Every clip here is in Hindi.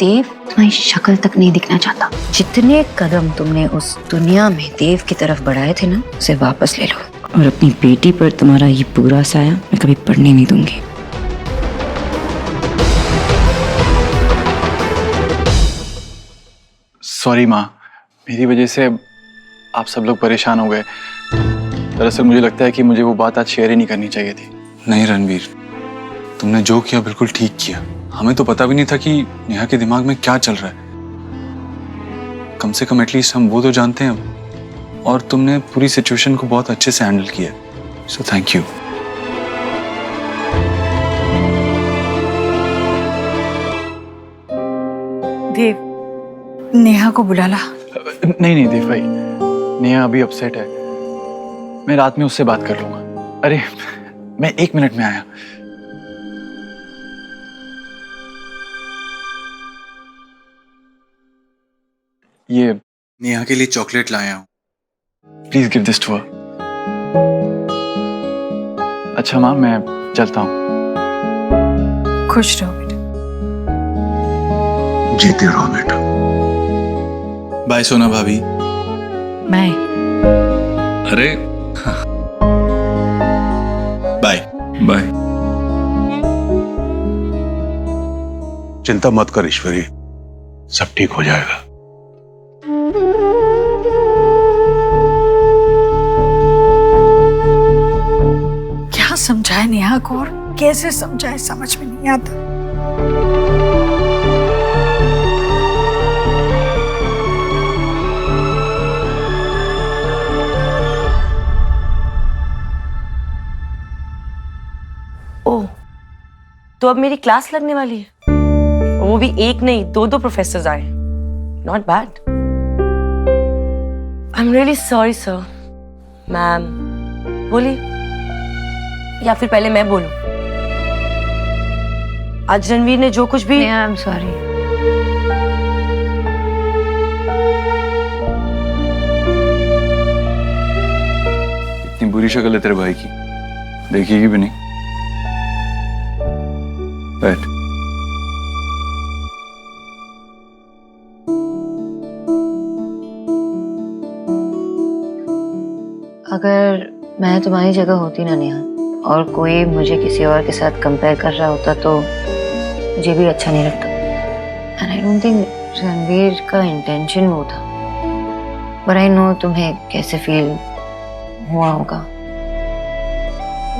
देव तुम्हारी शक्ल तक नहीं दिखना चाहता। जितने कदम तुमने उस दुनिया में देव की तरफ बढ़ाए थे ना, उसे वापस ले लो। और अपनी बेटी पर तुम्हारा ये पूरा साया मैं कभी पड़ने नहीं दूंगी। सॉरी माँ, मेरी वजह से आप सब लोग परेशान हो गए। दरअसल मुझे लगता है कि मुझे वो बात आज शेयर ही नहीं करनी चाहिए थी। नहीं रणवीर, तुमने जो किया बिल्कुल ठीक किया। हमें तो पता भी नहीं था कि नेहा के दिमाग में क्या चल रहा है। कम से कम एटलीस्ट हम वो तो जानते हैं अब। और तुमने पूरी सिचुएशन को बहुत अच्छे से हैंडल किया, सो थैंक यू। देव, नेहा को बुला ला। नहीं देव भाई, नेहा अभी अपसेट है। मैं रात में उससे बात कर लूंगा। अरे मैं 1 मिनट में आया। ये नेहा के लिए चॉकलेट लाया हूँ। Please give this to her. अच्छा माँ, मैं चलता हूँ। खुश रहो बेटा। जीते रहो बेटा। बाय सोना भाभी। मैं अरे बाय बाय। चिंता मत कर ईश्वरी, सब ठीक हो जाएगा। क्या समझाए नेहा को और कैसे समझाए समझ में नहीं आता। ओह, तो अब मेरी क्लास लगने वाली है। और वो भी एक नहीं, 2 प्रोफेसर्स आए। Not bad. I am really sorry sir. Ma'am बोलिए, या फिर पहले मैं बोलूं? आज रणवीर ने जो कुछ भी। I am sorry. इतनी बुरी शक्ल है तेरे भाई की, देखिएगी भी नहीं। बैठ। अगर मैं तुम्हारी जगह होती ना नेहा, और कोई मुझे किसी और के साथ कंपेयर कर रहा होता तो मुझे भी अच्छा नहीं लगता। And I don't think Ranveer का इंटेंशन वो था, पर आई नो तुम्हें कैसे फील हुआ होगा।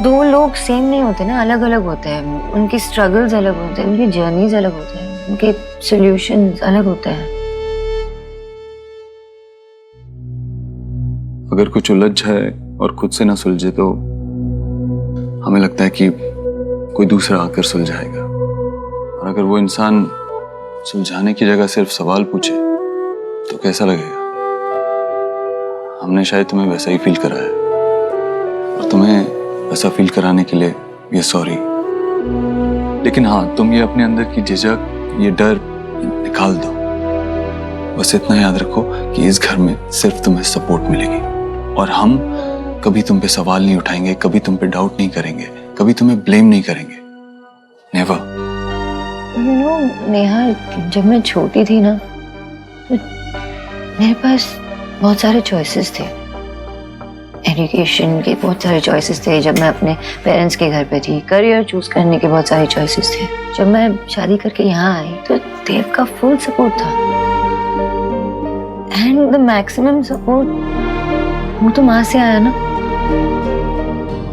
2 लोग सेम नहीं होते ना, अलग अलग होते हैं। उनकी स्ट्रगल्स अलग होते हैं, उनकी जर्नीज अलग होते हैं, उनके सॉल्यूशंस अलग होते हैं। अगर कुछ उलझ जाए और खुद से ना सुलझे तो हमें लगता है कि कोई दूसरा आकर सुलझाएगा। और अगर वो इंसान सुलझाने की जगह सिर्फ सवाल पूछे तो कैसा लगेगा? हमने शायद तुम्हें वैसा ही फील कराया, और तुम्हें वैसा फील कराने के लिए ये सॉरी। लेकिन हाँ, तुम ये अपने अंदर की झिझक, ये डर निकाल दो। बस इतना याद रखो कि इस घर में सिर्फ तुम्हें सपोर्ट मिलेगी, और हम कभी तुम पे सवाल नहीं उठाएंगे, कभी तुम पे डाउट नहीं करेंगे, कभी तुम्हें ब्लेम नहीं करेंगे। नेवर। यू नो नेहा, जब मैं छोटी थी ना, तो मेरे पास बहुत सारे चॉइसेस थे। एजुकेशन के बहुत सारे चॉइसेस थे जब मैं अपने पेरेंट्स के घर पे थी। करियर चूज करने के बहुत सारे चॉइसेस थे। जब मैं शादी करके यहाँ आई तो देव का फुल सपोर्ट था, एंड द मैक्सिमम सपोर्ट वो तो माँ से आया ना।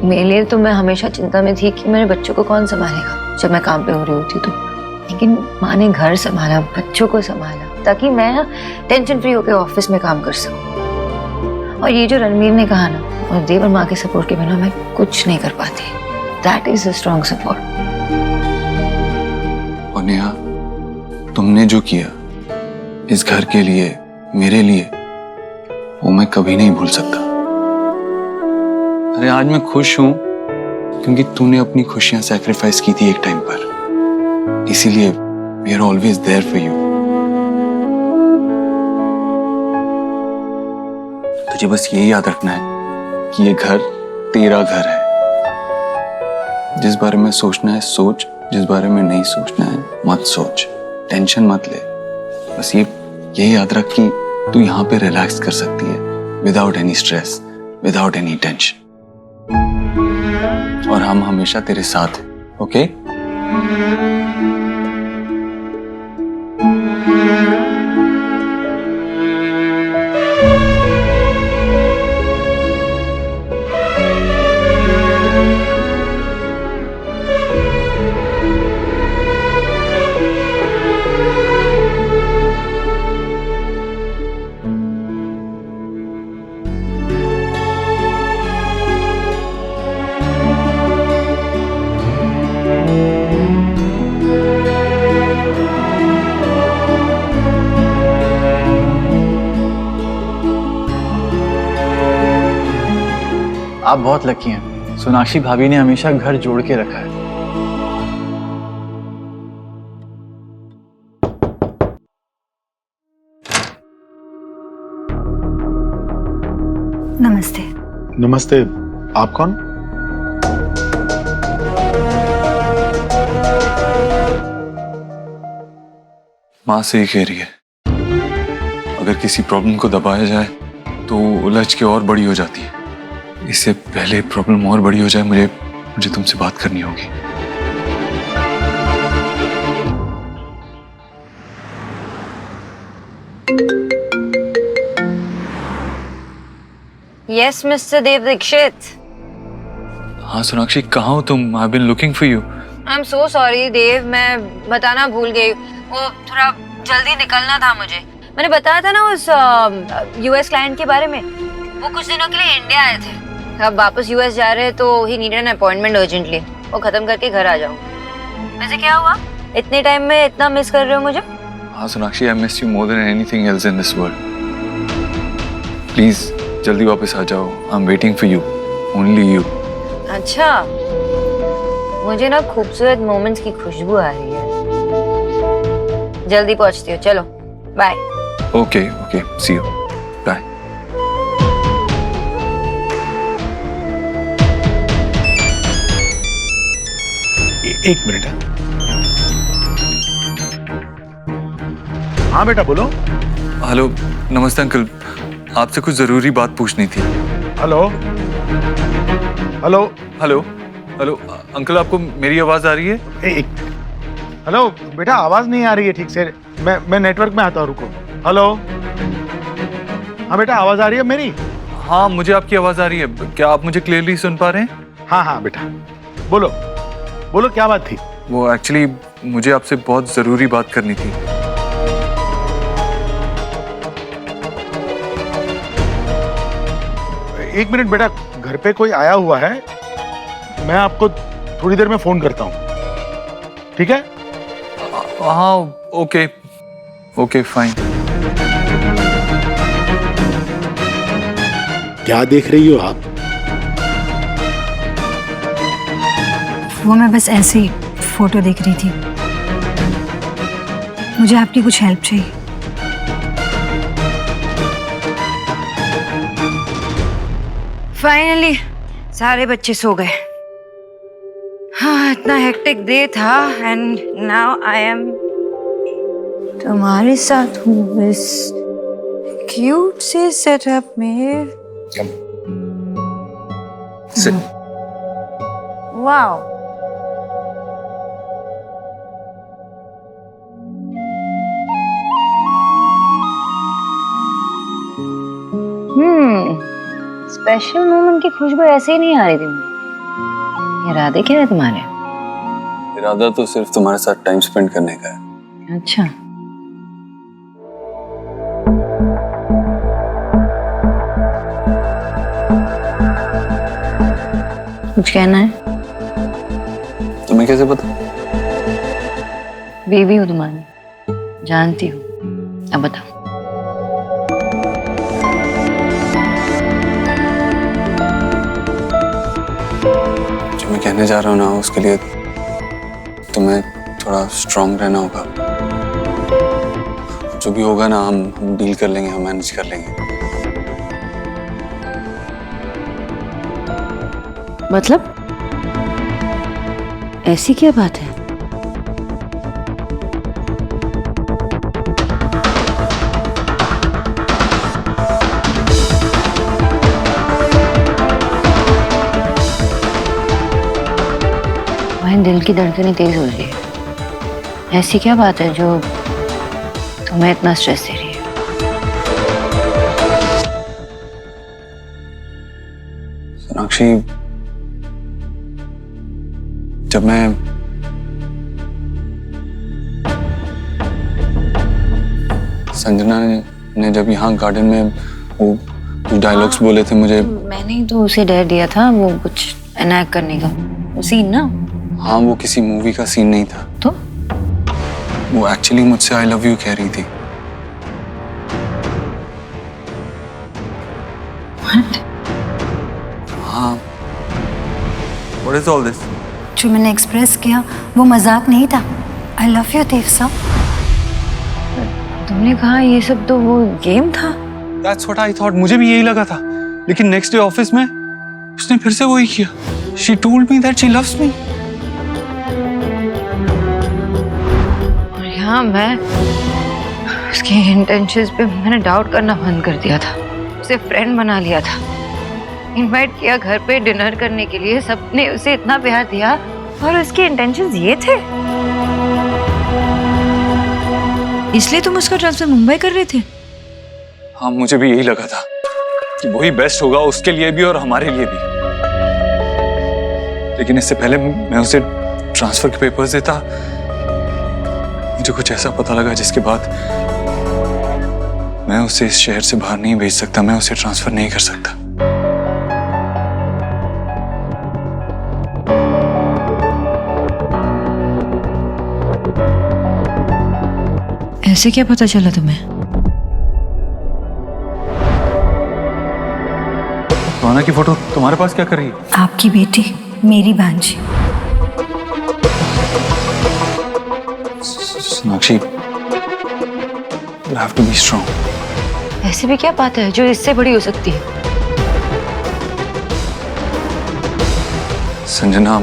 मेरे लिए तो मैं हमेशा चिंता में थी कि मेरे बच्चों को कौन संभालेगा जब मैं काम पे हो रही होती तो, लेकिन माँ ने घर संभाला, बच्चों को संभाला, ताकि मैं टेंशन फ्री होकर ऑफिस में काम कर सकूं। और ये जो रणवीर ने कहा ना, और देव और माँ के सपोर्ट के बिना मैं कुछ नहीं कर पाती। That is a strong support. और नेहा, तुमने जो किया इस घर के लिए, मेरे लिए, वो मैं कभी नहीं भूल सकता। अरे आज मैं खुश हूं क्योंकि तूने अपनी खुशियां सैक्रिफाइस की थी एक टाइम पर, इसीलिए we are always there for you. तुझे बस यही याद रखना है कि ये घर तेरा घर है। जिस बारे में सोचना है सोच, जिस बारे में नहीं सोचना है मत सोच। टेंशन मत ले। बस यही याद रख कि तू यहाँ पे रिलैक्स कर सकती है without any stress, without any tension. और हम हमेशा तेरे साथ हैं, ओके? आप बहुत लकी हैं। सोनाक्षी भाभी ने हमेशा घर जोड़ के रखा है। नमस्ते। नमस्ते। आप कौन? माँ से ही कह रही है, अगर किसी प्रॉब्लम को दबाया जाए तो उलझ के और बड़ी हो जाती है। इससे पहले प्रॉब्लम और बड़ी हो जाए, मुझे तुमसे बात करनी होगी। Yes mister Dev Dikshit. हाँ सोनाक्षी, कहाँ हो तुम? I have been looking for you. I am so sorry Dev, मैं बताना भूल गई। वो थोड़ा जल्दी निकलना था मुझे। मैंने बताया था ना उस यूएस क्लाइंट के बारे में। वो कुछ दिनों के लिए इंडिया आए थे, अब वापस यूएस जा रहे हैं तो he needed an appointment urgently. वो खत्म करके घर आ जाऊंगी। वैसे क्या हुआ, इतने टाइम में इतना मिस कर रहे हो मुझे? हाँ Sonakshi, I miss you more than anything else in this world. Please जल्दी वापस आ जाओ। I am waiting for you, only you. अच्छा, मुझे ना खूबसूरत मोमेंट्स की खुशबू आ रही है। जल्दी पहुंचती हो, चलो bye. Okay okay, see you, bye. एक मिनट। हाँ बेटा बोलो। हेलो, नमस्ते अंकल, आपसे कुछ जरूरी बात पूछनी थी। Hello hello hello hello uncle, आपको मेरी आवाज आ रही है? हेलो बेटा, आवाज नहीं आ रही है ठीक से। मैं नेटवर्क में आता हूँ, रुको। हेलो, हाँ बेटा, आवाज आ रही है मेरी? हाँ, मुझे आपकी आवाज आ रही है। क्या आप मुझे क्लियरली सुन पा रहे हैं? हाँ हाँ बेटा, बोलो बोलो, क्या बात थी? वो एक्चुअली मुझे आपसे बहुत जरूरी बात करनी थी। एक मिनट बेटा, घर पे कोई आया हुआ है, मैं आपको थोड़ी देर में फोन करता हूँ, ठीक है? हाँ ओके ओके फाइन। क्या देख रही हो आप? वो मैं बस ऐसे ही फोटो देख रही थी। मुझे आपकी कुछ हेल्प चाहिए। फाइनली सारे बच्चे सो गए। हाँ, इतना हेक्टिक डे था एंड नाउ आई एम तुम्हारे साथ हूँ इस क्यूट से सेटअप में। वाओ, स्पेशल मोमेंट की खुशबू ऐसे ही नहीं आ रही थी मुझे। इरादे क्या है तुम्हारे? इरादा तो सिर्फ तुम्हारे साथ टाइम स्पेंड करने का है। अच्छा, कुछ कहना है? तुम्हें कैसे पता? बीवी हूँ तुम्हारी, जानती हूँ। अब बताओ। जो मैं कहने जा रहा हूँ ना, उसके लिए तुम्हें थोड़ा स्ट्रांग रहना होगा। जो भी होगा ना, हम डील कर लेंगे, हम मैनेज कर लेंगे। मतलब ऐसी क्या बात है? दिल की धड़कनें तेज हो रही है। ऐसी क्या बात है जो तुम्हें इतना स्ट्रेस दे रही है? सोनाक्षी, जब मैं संजना ने जब यहाँ गार्डन में वो कुछ डायलॉग्स बोले थे मुझे। मैंने ही तो उसे डर दिया था वो कुछ एनैक्ट करने का, वो सीन ना। हाँ, वो किसी मूवी का सीन नहीं था। तो वो एक्चुअली मुझसे आई लव यू कह रही थी। हाँ। What is all this? जो मैंने एक्सप्रेस किया वो मजाक नहीं था। आई लव यू देव साहब। तुमने कहा ये सब तो वो गेम था। That's what I thought. मुझे भी यही लगा था। लेकिन नेक्स्ट डे ऑफिस में उसने फिर से वही किया। She told me that she loves me. और यहाँ मैं उसके इंटेंशंस पे मैंने डाउट करना बंद कर दिया था। उसे फ्रेंड बना लिया था, इनवाइट किया घर पे डिनर करने के लिए, सबने उसे इतना प्यार दिया और उसके इंटेंशंस ये थे। इसलिए तुम उसका ट्रांसफर मुंबई कर रहे थे? हाँ, मुझे भी यही लगा था कि वही बेस्ट होगा उसके लिए भी और हमारे लिए भी। लेकिन इससे पहले मैं उसे ट्रांसफर के पेपर्स देता, मुझे कुछ ऐसा पता लगा जिसके बाद मैं उसे इस शहर से बाहर नहीं भेज सकता, मैं उसे ट्रांसफर नहीं कर सकता। ऐसे क्या पता चला तुम्हें? रोना की फोटो तुम्हारे पास क्या कर रही है? आपकी बेटी मेरी भांजी। Sonakshi, you have to be strong. ऐसे भी क्या बात है जो इससे बड़ी हो सकती है? संजना,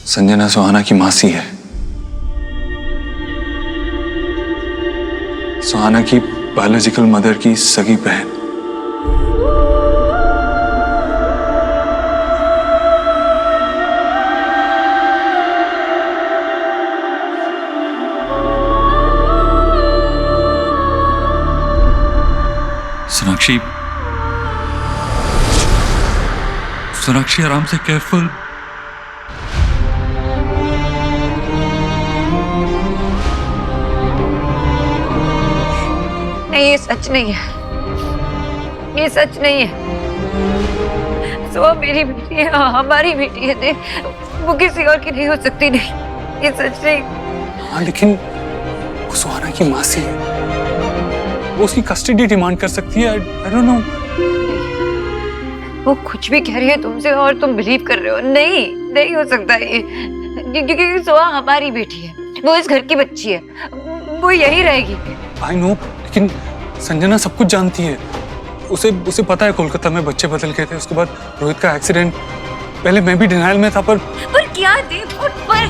संजना सुहाना की मासी है। सुहाना की बायोलॉजिकल मदर की सगी बहन। सोनाक्षी, सोनाक्षी आराम से, केयरफुल। नहीं, ये सच नहीं है, ये सच नहीं है। सो मेरी बेटी है, हमारी बेटी है, वो किसी और की नहीं हो सकती। नहीं, ये सच नहीं। हाँ, लेकिन वो सुहाना की मासी है, वो उसकी कस्टडी डिमांड कर सकती है। I don't know. वो कुछ भी कह रही है तुमसे और तुम बिलीव कर रहे हो। नहीं, नहीं हो सकता ये, क्योंकि सोहा हमारी बेटी है, वो इस घर की बच्ची है, वो यही रहेगी। I know, लेकिन संजना सब कुछ जानती है। उसे पता है कोलकाता में बच्चे बदल गए थे, उसके बाद रोहित का एक्सीडेंट। पहले मैं भी डिनाइल में था, पर क्या देव, पर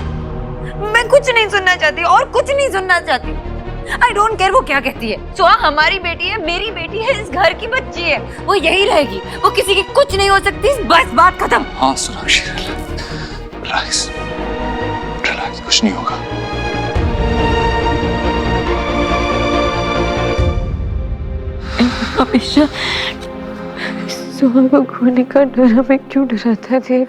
मैं कुछ नहीं सुनना चाहती और कुछ नहीं सुनना चाहती। I don't care वो क्या कहती है। सोहा हमारी बेटी है, मेरी बेटी है, इस घर की बच्ची है, वो यही रहेगी, वो किसी की कुछ नहीं हो सकती। बस बात खत्म। हाँ सोनाक्षी, रिलैक्स, रिलैक्स, कुछ नहीं होगा। हमेशा सोहा को खोने का डर हमें क्यों डराता है देव?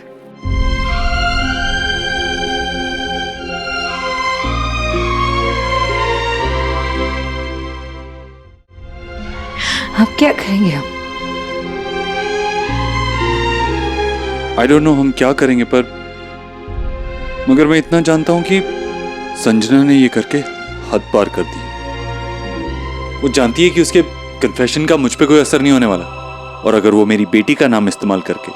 अब क्या करेंगे हम? आई डोंट नो हम क्या करेंगे, पर मगर मैं इतना जानता हूं कि संजना ने ये करके हद पार कर दी। वो जानती है कि उसके कन्फेशन का मुझ पे कोई असर नहीं होने वाला, और अगर वो मेरी बेटी का नाम इस्तेमाल करके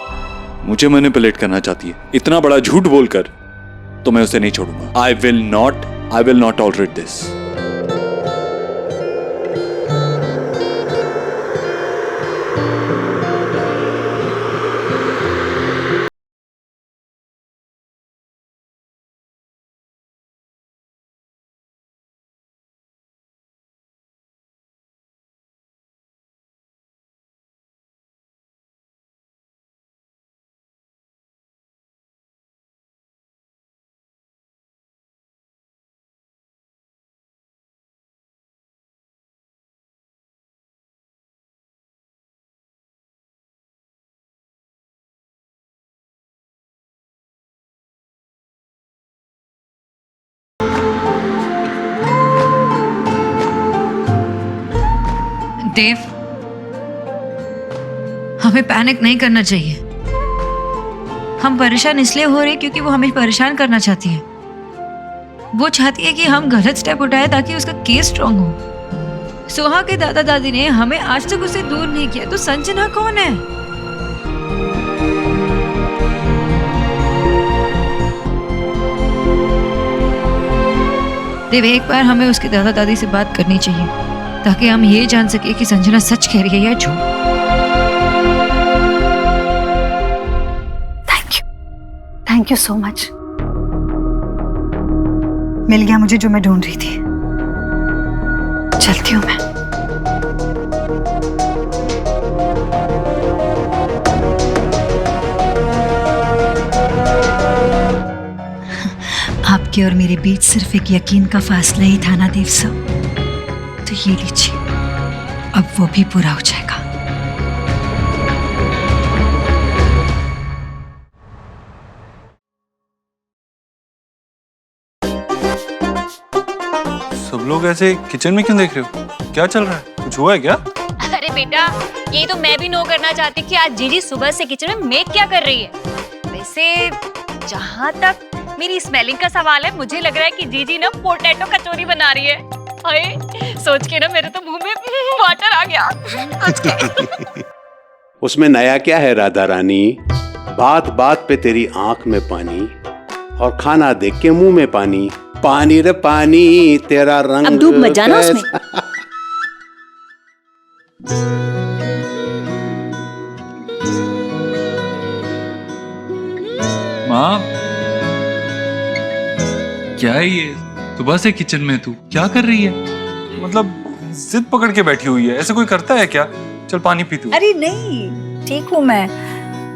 मुझे मैनिपुलेट करना चाहती है, इतना बड़ा झूठ बोलकर, तो मैं उसे नहीं छोड़ूंगा। I will not tolerate this. Dev, हमें पैनिक नहीं करना चाहिए। हम परेशान इसलिए हो रहे क्योंकि वो हमें परेशान करना चाहती है। वो चाहती है कि हम गलत स्टेप उठाए ताकि उसका केस स्ट्रांग हो। सोहा के दादा दादी ने हमें आज तक उससे दूर नहीं किया, तो संजना कौन है? देव, एक बार हमें उसके दादा दादी से बात करनी चाहिए ताकि हम ये जान सके कि संजना सच कह रही है या झूठ। Thank you so much. मिल गया मुझे जो मैं ढूंढ रही थी। चलती हूँ मैं। आपके और मेरे बीच सिर्फ एक यकीन का फासला ही था ना देव साहब, तो ये लीजिए, अब वो भी पूरा हो जाएगा। सब लोग ऐसे किचन में क्यों देख रहे हो? क्या चल रहा है? कुछ हुआ है क्या? अरे बेटा, ये तो मैं भी नो करना चाहती कि आज जीजी सुबह से किचन में मेक क्या कर रही है। वैसे जहाँ तक मेरी स्मेलिंग का सवाल है, मुझे लग रहा है कि जीजी ना पोटैटो कचौरी बना रही है। हाय, सोच के ना मेरे तो मुंह में वाटर आ गया। उसमें नया क्या है राधा रानी? बात बात पे तेरी आंख में पानी और खाना देख के मुंह में पानी। पानी रे पानी, तेरा रंग अब डूब मत जाना उसमें। माँ, क्या है ये? सुबह से किचन में तू क्या कर रही है? मतलब जिद पकड़ के बैठी हुई है। ऐसे कोई करता है क्या? चल पानी पी तू। अरे नहीं, ठीक हूँ मैं।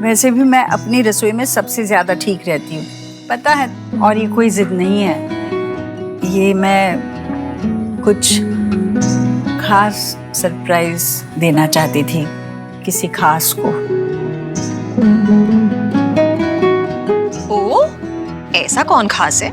वैसे भी मैं अपनी रसोई में सबसे ज्यादा ठीक रहती हूँ, पता है। और ये कोई जिद नहीं है, ये मैं कुछ खास सरप्राइज देना चाहती थी किसी खास को। ओ, ऐसा कौन खास है?